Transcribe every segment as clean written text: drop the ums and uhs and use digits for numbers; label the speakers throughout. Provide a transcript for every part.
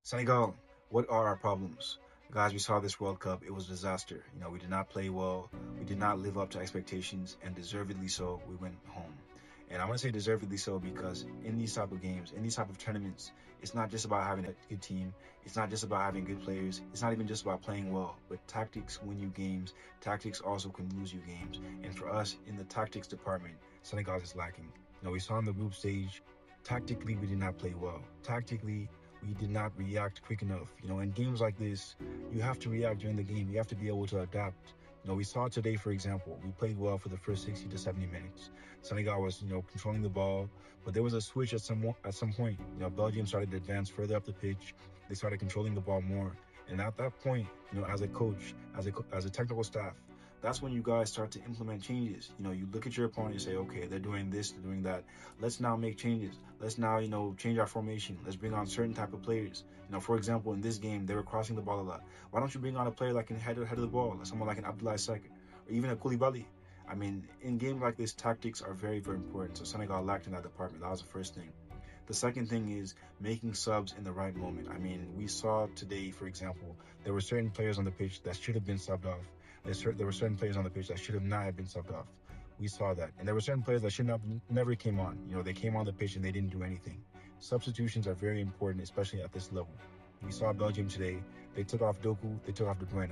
Speaker 1: Senegal, what are our problems? Guys, we saw this World Cup. It was a disaster. We did not play well. We did not live up to expectations, and deservedly so, we went home. And I want to say deservedly so because in these type of games, in these type of tournaments, it's not just about having a good team. It's not just about having good players. It's not even just about playing well. But tactics win you games. Tactics also can lose you games. And for us, in the tactics department, Senegal is lacking. We saw in the group stage, tactically, we did not play well. Tactically, we did not react quick enough. In games like this, you have to react during the game. You have to be able to adapt. We saw today, for example, we played well for the first 60 to 70 minutes. Senegal was, controlling the ball, but there was a switch at some point. Belgium started to advance further up the pitch. They started controlling the ball more. And at that point, as a coach, as a technical staff, that's when you guys start to implement changes. You look at your opponent and say, okay, they're doing this, they're doing that. Let's now make changes. Let's now, change our formation. Let's bring on certain type of players. For example, in this game, they were crossing the ball a lot. Why don't you bring on a player that can head of the ball, like someone like an Abdoulaye Seck, or even a Koulibaly? I mean, in games like this, tactics are very, very important. So Senegal lacked in that department. That was the first thing. The second thing is making subs in the right moment. I mean, we saw today, for example, there were certain players on the pitch that should have been subbed off. There were certain players on the pitch that should have not have been subbed off. We saw that. And there were certain players that should not never came on. They came on the pitch and they didn't do anything. Substitutions are very important, especially at this level. We saw Belgium today. They took off Doku, they took off De Bruyne.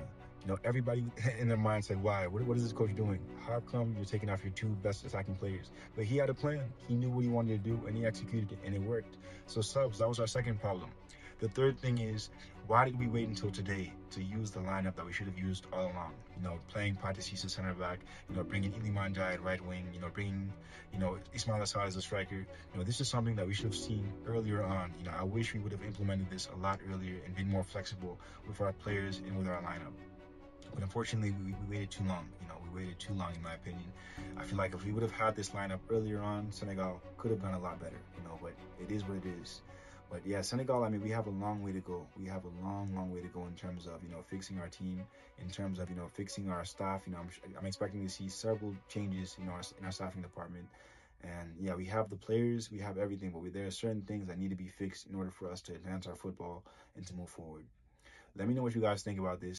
Speaker 1: Everybody in their mind said, why? What is this coach doing? How come you're taking off your two best attacking players? But he had a plan. He knew what he wanted to do, and he executed it, and it worked. So subs, that was our second problem. The third thing is, why did we wait until today to use the lineup that we should have used all along? Playing Pathé Cissé center back, bringing Iliman Ndiaye at right wing, bringing, Ismaila Sarr as a striker. This is something that we should have seen earlier on. I wish we would have implemented this a lot earlier and been more flexible with our players and with our lineup. But unfortunately, we waited too long. We waited too long, in my opinion. I feel like if we would have had this lineup earlier on, Senegal could have done a lot better, but it is what it is. But yeah, Senegal, I mean, we have a long way to go. We have a long, long way to go in terms of, fixing our team, in terms of, fixing our staff. I'm expecting to see several changes, in our staffing department. And yeah, we have the players, we have everything, but there are certain things that need to be fixed in order for us to advance our football and to move forward. Let me know what you guys think about this.